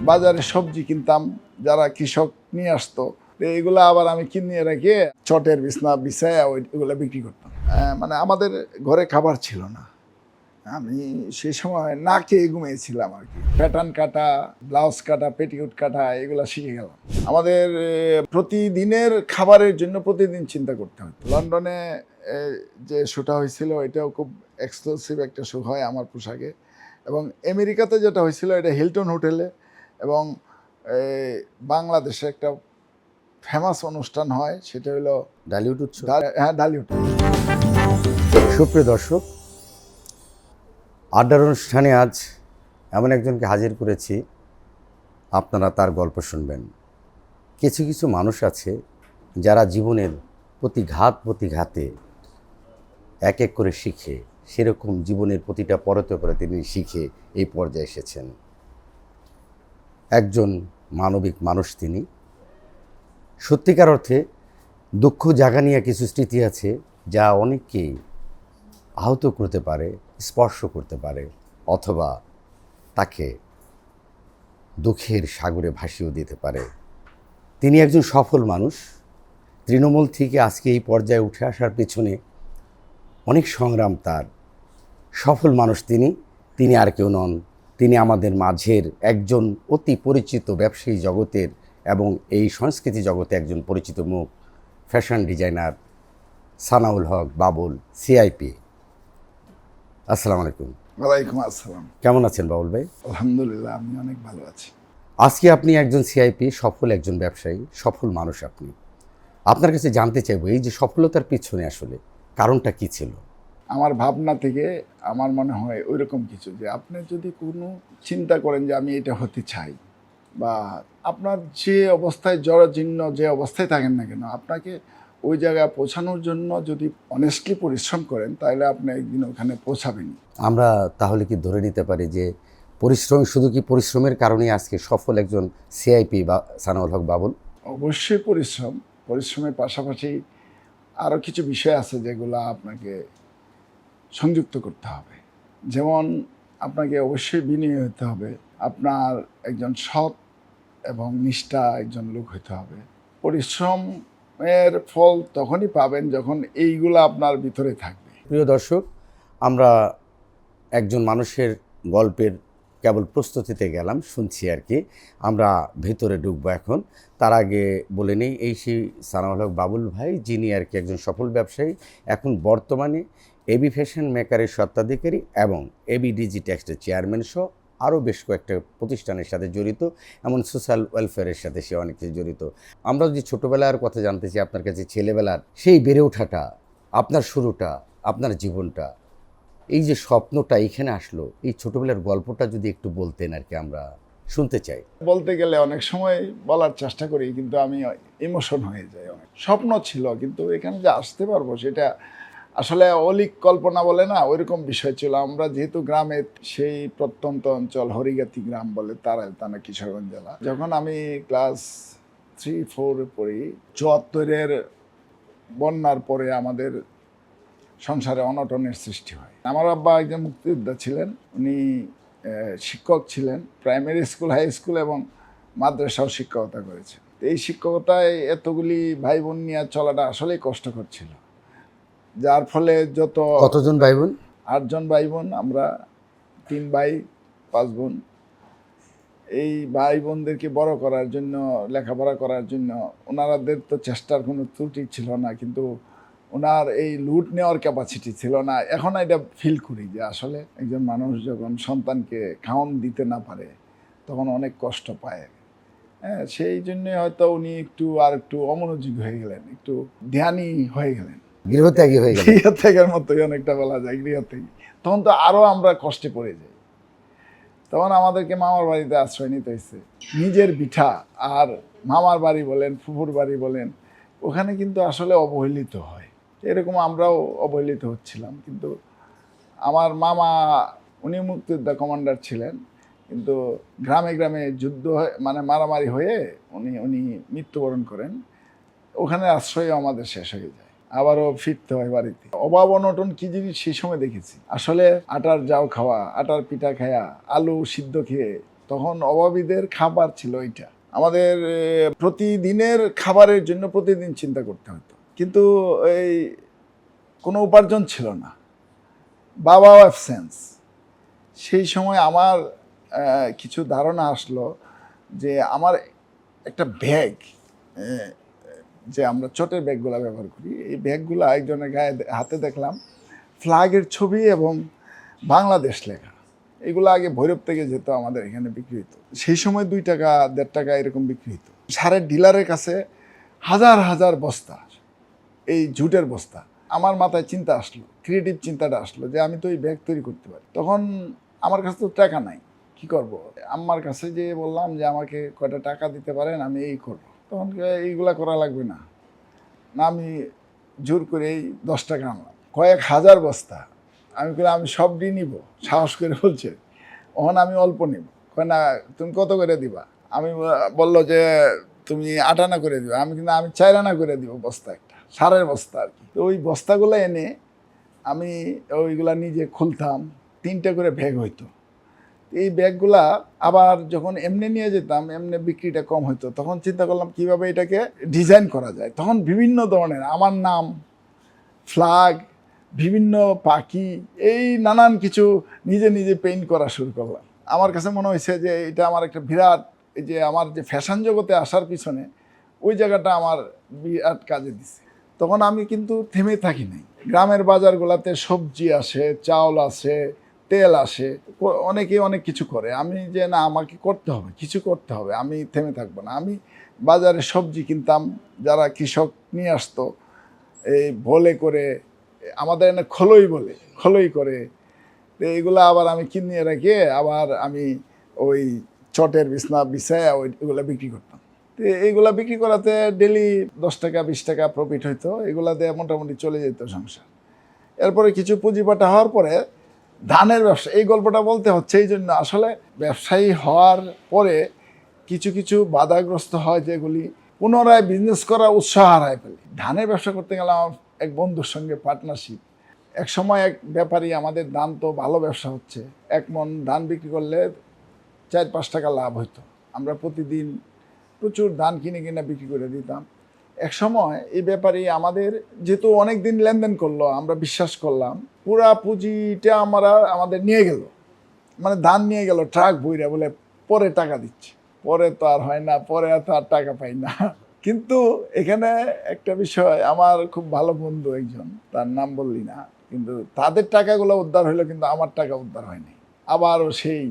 বাজারে সবজি কিনতাম, যারা কৃষক নিয়ে আসতো, এইগুলো আবার আমি কিনে রেখে চটের বিছনা বিছায় ওইগুলো বিক্রি করতাম। মানে আমাদের ঘরে খাবার ছিল না, আমি সে সময় না খেয়ে ঘুমিয়েছিলাম আর কি। প্যাটার্ন কাটা, ব্লাউজ কাটা, পেটিকোট কাটা এগুলো শিখে গেলাম। আমাদের প্রতিদিনের খাবারের জন্য প্রতিদিন চিন্তা করতে হতো। লন্ডনে যে শ্যুটা হয়েছিল এটাও খুব এক্সক্লুসিভ একটা শ্যু হয় আমার পোশাকে, এবং আমেরিকাতে যেটা হয়েছিল এটা হিলটন হোটেলে, এবং বাংলাদেশে একটা ফেমাস অনুষ্ঠান হয়, সেটা হলো ডালিউড উৎসব। হ্যাঁ, ডালিউড। সুপ্রিয় দর্শক, আড্ডার অনুষ্ঠানে আজ এমন একজনকে হাজির করেছি, আপনারা তার গল্প শুনবেন। কিছু কিছু মানুষ আছে যারা জীবনের প্রতিঘাতে এক এক করে শিখে, সেরকম জীবনের প্রতিটা পরতে পরে তিনি শিখে এই পর্যায়ে এসেছেন। একজন মানবিক মানুষ তিনি। সত্যিকার অর্থে দুঃখ জাগা নিয়ে কিছু স্মৃতি আছে যা অনেককেই আহত করতে পারে, স্পর্শ করতে পারে, অথবা তাকে দুঃখের সাগরে ভাসিয়ে দিতে পারে। তিনি একজন সফল মানুষ। তৃণমূল থেকে আজকে এই পর্যায়ে উঠে আসার পেছনে অনেক সংগ্রাম তার। সফল মানুষ তিনি আর কেউ নন, তিনি আমাদের মাঝের একজন অতি পরিচিত ব্যবসায়ী জগতের এবং এই সংস্কৃতি জগতে একজন পরিচিত মুখ, ফ্যাশন ডিজাইনার সানাউল হক বাবুল, সিআইপি। আসসালামু আলাইকুম। ওয়ালাইকুম আসসালাম। কেমন আছেন বাবুল ভাই? আলহামদুলিল্লাহ, আমি অনেক ভালো আছি। আজকে আপনি একজন সিআইপি, সফল একজন ব্যবসায়ী, সফল মানুষ। আপনার কাছে জানতে চাইব, এই যে সফলতার পিছনে আসলে কারণটা কি ছিল? আমার ভাবনা থেকে আমার মনে হয় ওইরকম কিছু, যে আপনি যদি কোনো চিন্তা করেন যে আমি এটা হতে চাই, বা আপনার যে অবস্থায় জরাজীর্ণ যে অবস্থায় থাকেন না কেন, আপনাকে ওই জায়গায় পৌঁছানোর জন্য যদি অনেস্টলি পরিশ্রম করেন, তাহলে আপনি একদিন ওখানে পৌঁছাবেন। আমরা তাহলে কি ধরে নিতে পারি যে শুধু কি পরিশ্রমের কারণেই আজকে সফল একজন সিআইপি বা সানাউল হক বাবুল? অবশ্যই পরিশ্রমের পাশাপাশি আরও কিছু বিষয় আছে যেগুলো আপনাকে সংযুক্ত করতে হবে। যেমন আপনাকে অবশ্যই বিনয়ী হতে হবে, আপনার একজন সৎ এবং নিষ্ঠা একজন লোক হতে হবে। পরিশ্রমের ফল তখনই পাবেন যখন এইগুলো আপনার ভিতরে থাকবে। প্রিয় দর্শক, আমরা একজন মানুষের গল্পের কেবল প্রস্তুতিতে গেলাম, শুনছি আর কি। আমরা ভেতরে ঢুকবো এখন। তার আগে বলে নেই, এই সেই সানাউল হক বাবুল ভাই, যিনি আর কি একজন সফল ব্যবসায়ী, এখন বর্তমানে এবি ফ্যাশন মেকারের স্বত্বাধিকারী এবং এবি ডিজিটেক্সের চেয়ারম্যান সহ আরও বেশ কয়েকটা প্রতিষ্ঠানের সাথে জড়িত, এমন সোশ্যাল ওয়েলফেয়ারের সাথে সে অনেক কিছু জড়িত। আমরা যদি ছোটোবেলার কথা জানতে চাই আপনার কাছে, ছেলেবেলার সেই বেড়ে ওঠাটা, আপনার শুরুটা, আপনার জীবনটা, এই যে স্বপ্নটা এখানে আসলো, এই ছোটোবেলার গল্পটা যদি একটু বলতেন আর কি, আমরা শুনতে চাই। বলতে গেলে অনেক সময় বলার চেষ্টা করি, কিন্তু আমি ইমোশন হয়ে যাই। অনেক স্বপ্ন ছিল, কিন্তু এখানে যে আসতে পারবো সেটা আসলে অলিক কল্পনা বলে না, ওইরকম বিষয় ছিল। আমরা যেহেতু গ্রামে, সেই প্রত্যন্ত অঞ্চল হরিগাতি গ্রাম বলে, তারাইল থানা, কিশোরগঞ্জ জেলা। যখন আমি ক্লাস 3-4 পড়ি, 74-এর বন্যার পরে আমাদের সংসারে অনটনের সৃষ্টি হয়। আমার আব্বা একজন মুক্তিযোদ্ধা ছিলেন, উনি শিক্ষক ছিলেন, প্রাইমারি স্কুল, হাই স্কুল এবং মাদ্রাসাও শিক্ষকতা করেছেন। এই শিক্ষকতায় এতগুলি ভাই বোন নিয়ে চলাটা আসলেই কষ্টকর ছিল, যার ফলে কতজন ভাই বোন? 8 জন ভাই বোন, আমরা 3 ভাই 5 বোন। এই ভাই বোনদেরকে বড় করার জন্য, লেখাপড়া করার জন্য ওনাদের তো চেষ্টার কোনো ত্রুটি ছিল না, কিন্তু ওনার এই লুট নেওয়ার ক্যাপাসিটি ছিল না। এখন এটা ফিল করি যে আসলে একজন মানুষ যখন সন্তানকে খাওয়ান দিতে না পারে, তখন অনেক কষ্ট পায়। হ্যাঁ, সেই জন্যে হয়তো উনি একটু অমনোযোগী হয়ে গেলেন, একটু ধ্যানী হয়ে গেলেন, গৃহত্যাগী হয়ে গেল। গৃহত্যাগের মতোই অনেকটা বলা যায়, গৃহত্যাগী। তখন তো আরও আমরা কষ্টে পড়ে যাই। তখন আমাদেরকে মামার বাড়িতে আশ্রয় নিতে হয়েছে। নিজের ভিটা আর মামার বাড়ি বলেন, ফুফুর বাড়ি বলেন, ওখানে কিন্তু আসলে অবহেলিত হয়। এরকম আমরাও অবহেলিত হচ্ছিলাম। কিন্তু আমার মামা, উনি মুক্তিযোদ্ধা কমান্ডার ছিলেন, কিন্তু গ্রামে গ্রামে যুদ্ধ মানে মারামারি হয়ে উনি মৃত্যুবরণ করেন। ওখানে আশ্রয় আমাদের শেষ হয়ে যায়, আবারও ফিরতে হয় বাড়িতে। অভাব অনটন কি জিনিস সেই সময় দেখেছি। আসলে আটার জাউ খাওয়া, আটার পিঠা খায়া, আলু সিদ্ধ খেয়ে তখন অভাবীদের খাবার ছিল এটা। আমাদের প্রতিদিনের খাবারের জন্য প্রতিদিন চিন্তা করতে হতো, কিন্তু এই কোনো উপার্জন ছিল না, বাবাও অ্যাবসেন্স। সেই সময় আমার কিছু ধারণা আসলো যে আমার একটা ব্যাগ, যে আমরা চটের ব্যাগগুলো ব্যবহার করি, এই ব্যাগগুলো একজনের গায়ে হাতে দেখলাম ফ্ল্যাগের ছবি এবং বাংলাদেশ লেখা। এগুলো আগে ভৈরব থেকে যেত, আমাদের এখানে বিক্রি হতো। সেই সময় 2 টাকা 1.5 টাকা এরকম বিক্রি হতো। সারের ডিলারের কাছে হাজার হাজার বস্তা, এই জুটের বস্তা। আমার মাথায় চিন্তা আসলো, ক্রিয়েটিভ চিন্তাটা আসলো যে আমি তো এই ব্যাগ তৈরি করতে পারি। তখন আমার কাছে তো টাকা নাই, কি করব? আম্মার কাছে যে বললাম যে আমাকে কয়টা টাকা দিতে পারেন, আমি এই করবো। তখন এইগুলা করা লাগবে না, আমি জোর করে এই 10 টাকা আনলাম, কয়েক হাজার বস্তা। আমি সবই নিব, সাহস করে বলছে। ওখানে আমি অল্প নিব, কয় না তুমি কত করে দিবা? আমি বললো যে তুমি 8 আনা করে দিবা। আমি 4 আনা করে দিব বস্তা, একটা সারের বস্তা আর কি। তো ওই বস্তাগুলো এনে আমি ওইগুলা নিজে খুলতাম, 3টা করে ব্যাগ হইতো। এই ব্যাগগুলা আবার যখন এমনি নিয়ে যেতাম, এমনি বিক্রিটা কম হইতো। তখন চিন্তা করলাম কিভাবে এটাকে ডিজাইন করা যায়। তখন বিভিন্ন ধরনের আমার নাম, ফ্ল্যাগ, বিভিন্ন পাখি, এই নানান কিছু নিজে নিজে পেইন্ট করা শুরু করলাম। আমার কাছে মনে হয়েছে যে এটা আমার একটা বিরাট, এই যে আমার যে ফ্যাশন জগতে আসার পিছনে ওই জায়গাটা আমার বিরাট কাজে দিছে। তখন আমি কিন্তু থেমে থাকি নাই। গ্রামের বাজারগুলোতে সবজি আসে, চাউল আসে, তেল আসে, অনেকে অনেক কিছু করে। আমি যে না, আমাকে করতে হবে, কিছু করতে হবে, আমি থেমে থাকবো না। আমি বাজারে সবজি কিনতাম, যারা কৃষক নিয়ে আসতো, এই ভোলে করে, আমাদের এনে খোলই করে, তো এইগুলো আবার আমি কিনে রেখে আবার আমি ওই চটের বিছনা বিছায় ওইগুলো বিক্রি করতাম। তো এইগুলা বিক্রি করাতে ডেলি 10 টাকা 20 টাকা প্রফিট হইতো। এগুলা দিয়ে মোটামুটি চলে যেত সংসার। এরপরে কিছু পুঁজিপাটা হওয়ার পরে ধানের ব্যবসা, এই গল্পটা বলতে হচ্ছে এই জন্য, আসলে ব্যবসায়ী হওয়ার পরে কিছু কিছু বাধাগ্রস্ত হয়, যেগুলি পুনরায় বিজনেস করার উৎসাহ হারায় ফেলে। ধানের ব্যবসা করতে গেলে আমার এক বন্ধুর সঙ্গে পার্টনারশিপ। এক সময় এক ব্যাপারী, আমাদের ধান তো ভালো ব্যবসা হচ্ছে, 1 মণ ধান বিক্রি করলে 4-5 টাকা লাভ হইতো। আমরা প্রতিদিন প্রচুর ধান কিনে বিক্রি করে দিতাম। এক সময় এই ব্যাপারী আমাদের যেহেতু অনেক দিন লেনদেন করলো, আমরা বিশ্বাস করলাম, পুরা পুঁজিটা আমাদের নিয়ে গেল, মানে ধান নিয়ে গেল ট্রাক বইরা, বলে পরে টাকা দিচ্ছে। পরে তো আর হয় না, পরে তো আর টাকা পাই না। কিন্তু এখানে একটা বিষয়, আমার খুব ভালো বন্ধু একজন, তার নাম বললি না, কিন্তু তাদের টাকাগুলো উদ্ধার হইলো, কিন্তু আমার টাকা উদ্ধার হয়নি। আবারও সেই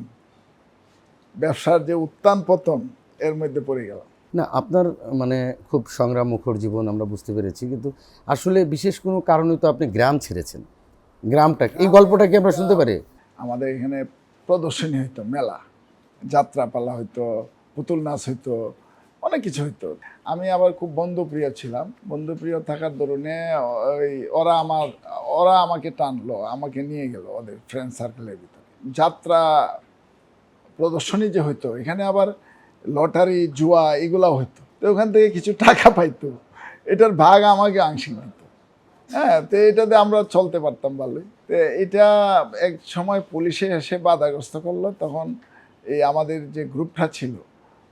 ব্যবসার যে উত্থান পতন, এর মধ্যে পড়ে গেল। না, আপনার মানে খুব সংগ্রাম মুখর জীবন আমরা বুঝতে পেরেছি, কিন্তু আসলে বিশেষ কোনো কারণে তো আপনি গ্রাম ছেড়েছেন। গ্রামটা, এই গল্পটা কি আমরা শুনতে পারি? আমাদের এখানে প্রদর্শনী হইতো, মেলা, যাত্রাপালা হইতো, পুতুল নাচ হইতো, অনেক কিছু হইতো। আমি আবার খুব বন্ধুপ্রিয় ছিলাম। বন্ধুপ্রিয় থাকার দরুনে ওরা আমাকে টানলো, আমাকে নিয়ে গেল ওদের ফ্রেন্ড সার্কেলের ভিতরে। যাত্রা প্রদর্শনী যে হইতো, এখানে আবার লটারি, জুয়া এগুলাও হইতো। তো ওখান থেকে কিছু টাকা পাইতো, এটার ভাগ আমাকে আংশিক দিত। হ্যাঁ, তো এটাতে আমরা চলতে পারতাম ভালোই। তো এটা এক সময় পুলিশে এসে বাধাগ্রস্ত করলো। তখন এই আমাদের যে গ্রুপটা ছিল,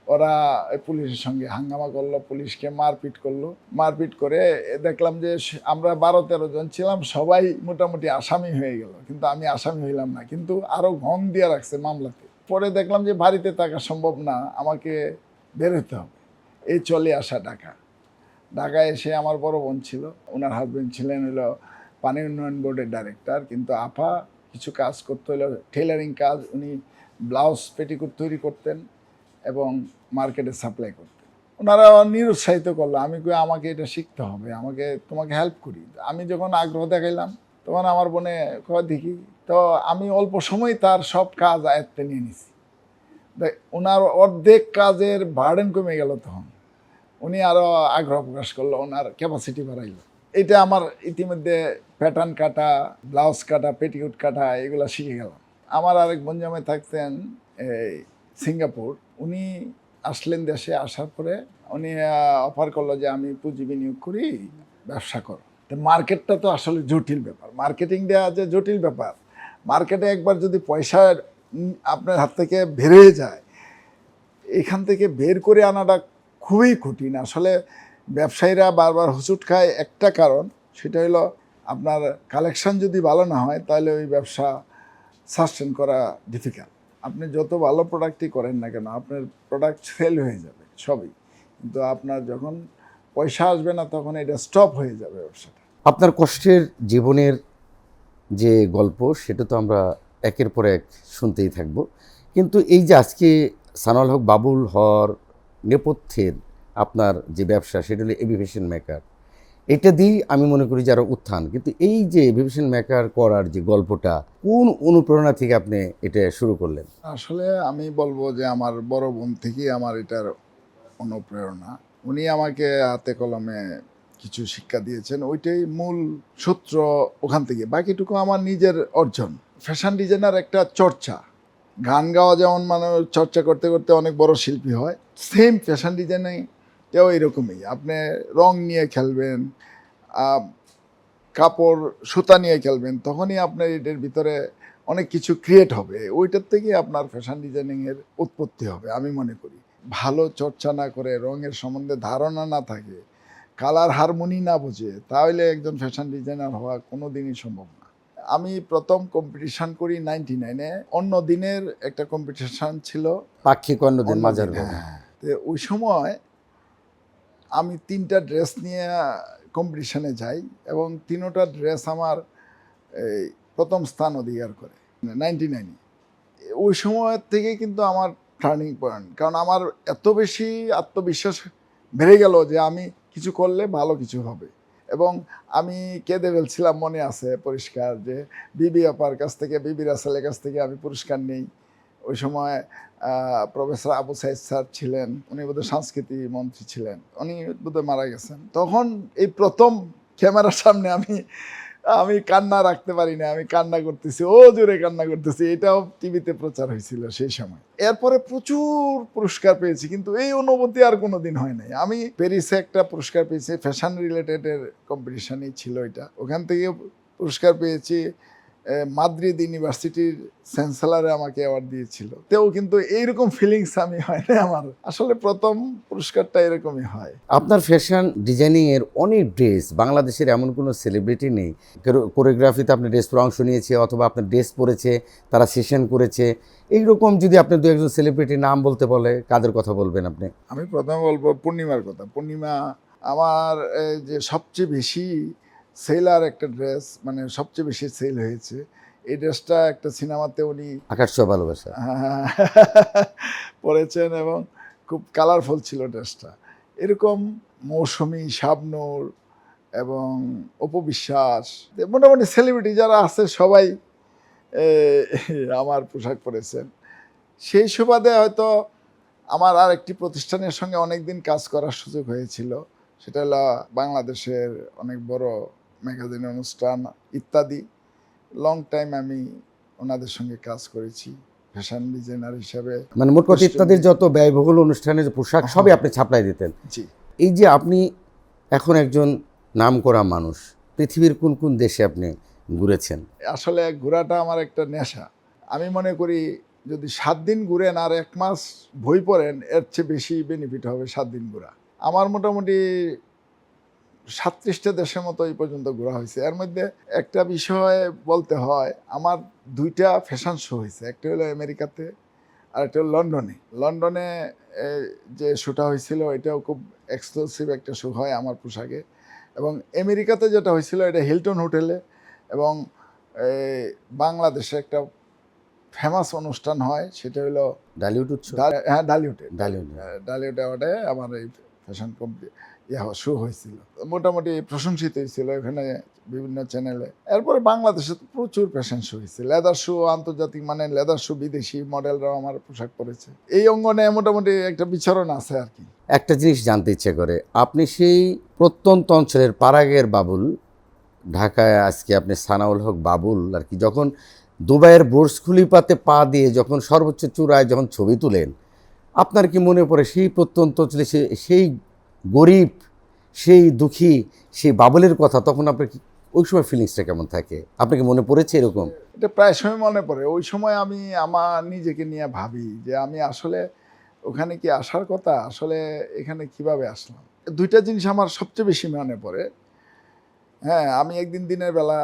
ওরা পুলিশের সঙ্গে হাঙ্গামা করলো, পুলিশকে মারপিট করলো। মারপিট করে দেখলাম যে আমরা 12-13 জন ছিলাম, সবাই মোটামুটি আসামি হয়ে গেল, কিন্তু আমি আসামি হইলাম না, কিন্তু আরও ঘং দিয়ে রাখছে মামলাতে। পরে দেখলাম যে বাড়িতে থাকা সম্ভব না, আমাকে বের হতে হবে। এই চলে আসা ঢাকায় এসে আমার বড় বোন ছিল, ওনার হাজবেন্ড ছিলেন হলো পানি উন্নয়ন বোর্ডের ডাইরেক্টর, কিন্তু আপা কিছু কাজ করতে হলো, টেলারিং কাজ, উনি ব্লাউজ পেটিকোট তৈরি করতেন এবং মার্কেটে সাপ্লাই করতেন। ওনারা নিরুৎসাহিত করলো। আমি কই আমাকে এটা শিখতে হবে, তোমাকে হেল্প করি। আমি যখন আগ্রহ দেখাইলাম, তখন আমার বোনে কয় দেখি। তো আমি অল্প সময় তার সব কাজ আয়ত্তে নিয়ে নিছি। ওনার অর্ধেক কাজের বার্ডেন কমে গেল। তখন উনি আরও আগ্রহ প্রকাশ করলো, ওনার ক্যাপাসিটি বাড়াইলো। এটা আমার ইতিমধ্যে প্যাটার্ন কাটা, ব্লাউজ কাটা, পেটিকোট কাটা এগুলো শিখে গেলাম। আমার আরেক বন্ধু থাকতেন এই সিঙ্গাপুর, উনি আসলেন দেশে। আসার পরে উনি অফার করলো যে আমি পুঁজি বিনিয়োগ করি, ব্যবসা করো। তো মার্কেটটা তো আসলে জটিল ব্যাপার, মার্কেটিং দেওয়া যে জটিল ব্যাপার। মার্কেটে একবার যদি পয়সা আপনার হাত থেকে বেরিয়ে যায়, এখান থেকে বের করে আনাটা খুবই কঠিন। আসলে ব্যবসায়ীরা বারবার হোঁচট খায় একটা কারণ, সেটা হলো আপনার কালেকশন যদি ভালো না হয় তাহলে ওই ব্যবসা সাস্টেন করা ডিফিকাল্ট। আপনি যত ভালো প্রোডাক্টই করেন না কেন, আপনার প্রোডাক্ট সেল হয়ে যাবে সবই, কিন্তু আপনার যখন পয়সা আসবে না তখন এটা স্টপ হয়ে যাবে ব্যবসাটা। আপনার কষ্টের জীবনের যে গল্প সেটা তো আমরা একের পর এক শুনতেই থাকব, কিন্তু এই যে আজকে সানাউল হক বাবুল হওয়ার নেপথ্যের আপনার যে ব্যবসা সেটা হলো এভিয়েশন মেকার, এটা দিয়েই আমি মনে করি যারা উত্থান। কিন্তু এই যে এভিয়েশন মেকার করার যে গল্পটা, কোন অনুপ্রেরণা থেকে আপনি এটা শুরু করলেন? আসলে আমি বলবো যে আমার বড় বোন থেকেই আমার এটার অনুপ্রেরণা। উনি আমাকে হাতে কলমে কিছু শিক্ষা দিয়েছেন, ওইটাই মূল সূত্র ওখান থেকে। বাকিটুকু আমার নিজের অর্জন। ফ্যাশন ডিজাইনার একটা চর্চা, গান গাওয়া যেমন মানুষ চর্চা করতে করতে অনেক বড় শিল্পী হয়, সেম ফ্যাশন ডিজাইনিংটাও এরকমই। আপনি রং নিয়ে খেলবেন, কাপড় সুতা নিয়ে খেলবেন, তখনই আপনার এটার ভিতরে অনেক কিছু ক্রিয়েট হবে। ওইটার থেকেই আপনার ফ্যাশন ডিজাইনিংয়ের উৎপত্তি হবে আমি মনে করি। ভালো চর্চা না করে, রঙের সম্বন্ধে ধারণা না থাকে, কালার হারমোনি না বোঝে, তাহলে একজন ফ্যাশন ডিজাইনার হওয়া কোনো দিনই সম্ভব না। আমি প্রথম কম্পিটিশান করি 99-এ। অন্য দিনের একটা কম্পিটিশান ছিল, পাক্ষিক অন্যদিন অন্য মাজার দিন, গণ। হ্যাঁ। তো ওই সময় আমি 3টা ড্রেস নিয়ে কম্পিটিশানে যাই এবং 3টা ড্রেস আমার এই প্রথম স্থান অধিকার করে 99-এ। ওই সময় থেকে কিন্তু আমার টার্নিং পয়েন্ট, কারণ আমার এত বেশি আত্মবিশ্বাস বেড়ে গেল যে আমি কিছু করলে ভালো কিছু হবে। এবং আমি কেঁদে ফেলছিলাম, মনে আছে পরিষ্কার, যে বিবি আপার কাছ থেকে, বিবি রাসেলের কাছ থেকে আমি পুরস্কার নেই। ওই সময় প্রফেসর আবু সাইদ স্যার ছিলেন, উনি বোধহয় সংস্কৃতি মন্ত্রী ছিলেন, উনি বোধহয় মারা গেছেন। তখন এই প্রথম ক্যামেরার সামনে আমি কান্না রাখতে পারি না, আমি কান্না করতেছি, ও জোরে কান্না করতেছি। এটাও টিভিতে প্রচার হয়েছিল সেই সময়। এরপরে প্রচুর পুরস্কার পেয়েছি, কিন্তু এই অনুভূতি আর কোনোদিন হয় নাই। আমি প্যারিসে একটা পুরস্কার পেয়েছি, ফ্যাশন রিলেটেডের কম্পিটিশনই ছিল এটা, ওখান থেকে পুরস্কার পেয়েছি। মাদ্রিদ ইউনিভার্সিটির চ্যান্সেলরে আমাকে অ্যাওয়ার্ড দিয়েছিল, তেও কিন্তু এইরকম ফিলিংস আমি হয় না আমার। আসলে প্রথম পুরস্কারটা এরকমই হয়। আপনার ফ্যাশন ডিজাইনিংয়ের অনেক ড্রেস, বাংলাদেশের এমন কোনো সেলিব্রিটি নেই কোরিওগ্রাফিতে আপনি ড্রেস পরে অংশ নিয়েছে অথবা আপনার ড্রেস পরেছে, তারা সেশন করেছে। এইরকম যদি আপনি দু একজন সেলিব্রিটির নাম বলতে বলে, কাদের কথা বলবেন আপনি? আমি প্রথমে বলবো পূর্ণিমার কথা। পূর্ণিমা আমার যে সবচেয়ে বেশি সেলার একটা ড্রেস, মানে সবচেয়ে বেশি সেল হয়েছে এই ড্রেসটা একটা সিনেমাতে উনি আকাশ ছোঁয়া ভালোবাসা। পরেছেন এবং খুব কালারফুল ছিল ড্রেসটা। এরকম মৌসুমী, শাবনূর এবং অপু বিশ্বাস, মোটামুটি সেলিব্রিটি যারা আছে সবাই আমার পোশাক পরেছেন। সেই সুবাদে হয়তো আমার আর একটি প্রতিষ্ঠানের সঙ্গে অনেক দিন কাজ করার সুযোগ হয়েছিল, সেটা হলো বাংলাদেশের অনেক বড় ম্যাগাজিন অনুষ্ঠান ইত্যাদি। লং টাইম আমি ওনাদের সঙ্গে কাজ করেছি ফ্যাশন ডিজাইনার হিসাবে। মানে মোট কথা ইত্যাদির যত ব্যয়বহুল অনুষ্ঠানের পোশাক সবই আপনি ছাপলাই দিতেন। জি। এই যে আপনি এখন একজন নামকরা মানুষ, পৃথিবীর কোন কোন দেশে আপনি ঘুরেছেন? আসলে ঘোরাটা আমার একটা নেশা। আমি মনে করি যদি 7 দিন ঘুরেন আর 1 মাস বই পড়েন, এর চেয়ে বেশি বেনিফিট হবে 7 দিন ঘোরা। আমার মোটামুটি 37টা দেশের মতো এই পর্যন্ত ঘোরা হয়েছে। এর মধ্যে একটা বিষয় বলতে হয়, আমার 2টা ফ্যাশন শো হয়েছে, একটা হলো আমেরিকাতে আর একটা হলো লন্ডনে। লন্ডনে যে শোটা হয়েছিল এটাও খুব এক্সক্লুসিভ একটা শো হয় আমার পোশাকে। এবং আমেরিকাতে যেটা হয়েছিল এটা হিলটন হোটেলে, এবং বাংলাদেশে একটা ফেমাস অনুষ্ঠান হয়, সেটা হলো ডালিউড উৎসব। হ্যাঁ ডালিউডে। ডালিউড। ডালিউড অ্যাওয়ার্ডে আমার এই ফ্যাশন শো হয়েছিল, মোটামুটি প্রশংসিত হয়েছিল এখানে বিভিন্ন চ্যানেলে। এরপরে বাংলাদেশে তো প্রচুর ফ্যাশন শো হয়েছে, লেদার শো, আন্তর্জাতিক মানে লেদার শো, বিদেশি মডেলরাও আমার পোশাক পরেছে। এই অঙ্গনে মোটামুটি একটা বিচরণ আছে আর কি। একটা জিনিস জানতে ইচ্ছে করে, আপনি সেই প্রত্যন্ত অঞ্চলের পাড়াগের বাবুল, ঢাকায় আজকে আপনি সানাউল হক বাবুল আর কি, যখন দুবাইয়ের বুর্জ খলিফাতে পা দিয়ে যখন সর্বোচ্চ চূড়ায় যখন ছবি তুলেন, আপনার কি মনে পড়ে সেই প্রত্যন্ত অঞ্চলে সেই গরিব, সেই দুঃখী, সেই বাবুলের কথা? তখন আপনার কি ওই সময় ফিলিংসটা কেমন থাকে? আপনাকে মনে পড়েছে এরকম? এটা প্রায় সময় মনে পড়ে। ওই সময় আমি আমার নিজেকে নিয়ে ভাবি যে আমি আসলে ওখানে কি আসার কথা, আসলে এখানে কিভাবে আসলাম। দুইটা জিনিস আমার সবচেয়ে বেশি মনে পড়ে। হ্যাঁ, আমি একদিন দিনের বেলা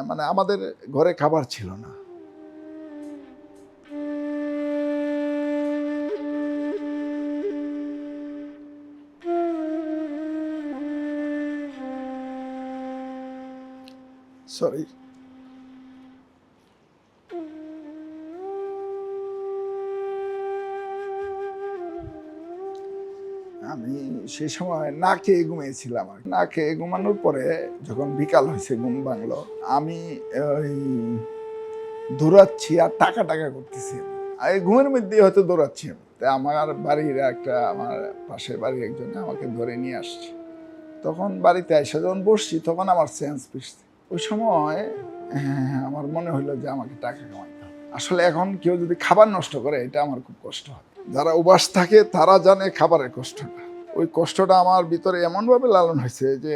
মানে আমাদের ঘরে খাবার ছিল না। সরি। আমি সেই সময় না খেয়ে ঘুমিয়েছিলাম। না খেয়ে ঘুমানোর পরে যখন বিকাল হয়েছে, ঘুম ভাঙলো, আমি ওই দৌড়াচ্ছি আর টাকা টাকা করতেছি। এই ঘুমের মধ্যে হয়তো দৌড়াচ্ছি আমি। তাই আমার বাড়ির আমার পাশের বাড়ির একজন আমাকে ধরে নিয়ে আসছে। তখন বাড়িতে এসে যখন বসছি তখন আমার সেন্স ফিরছে। ওই সময় আমার মনে হলো যে আমাকে টাকা কামাইতে হবে। আসলে এখন কেউ যদি খাবার নষ্ট করে, এটা আমার খুব কষ্ট হয়। যারা উপাস থাকে তারা জানে খাবারের কষ্টটা। ওই কষ্টটা আমার ভিতরে এমনভাবে লালন হয়েছে যে,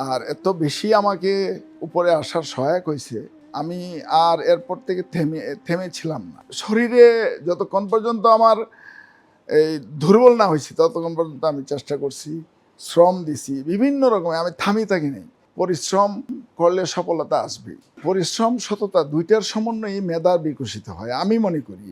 আর এত বেশি আমাকে উপরে আসার সহায়ক হয়েছে, আমি আর এরপর থেকে থেমেছিলাম না। শরীরে যতক্ষণ পর্যন্ত আমার এই দুর্বল না হয়েছি ততক্ষণ পর্যন্ত আমি চেষ্টা করছি, শ্রম দিছি বিভিন্ন রকমে, আমি থামি থাকি নেই। পরিশ্রম করলে সফলতা আসবে। পরিশ্রম, সততা দুইটার সমন্বয়ে মেধা বিকশিত হয় আমি মনে করি।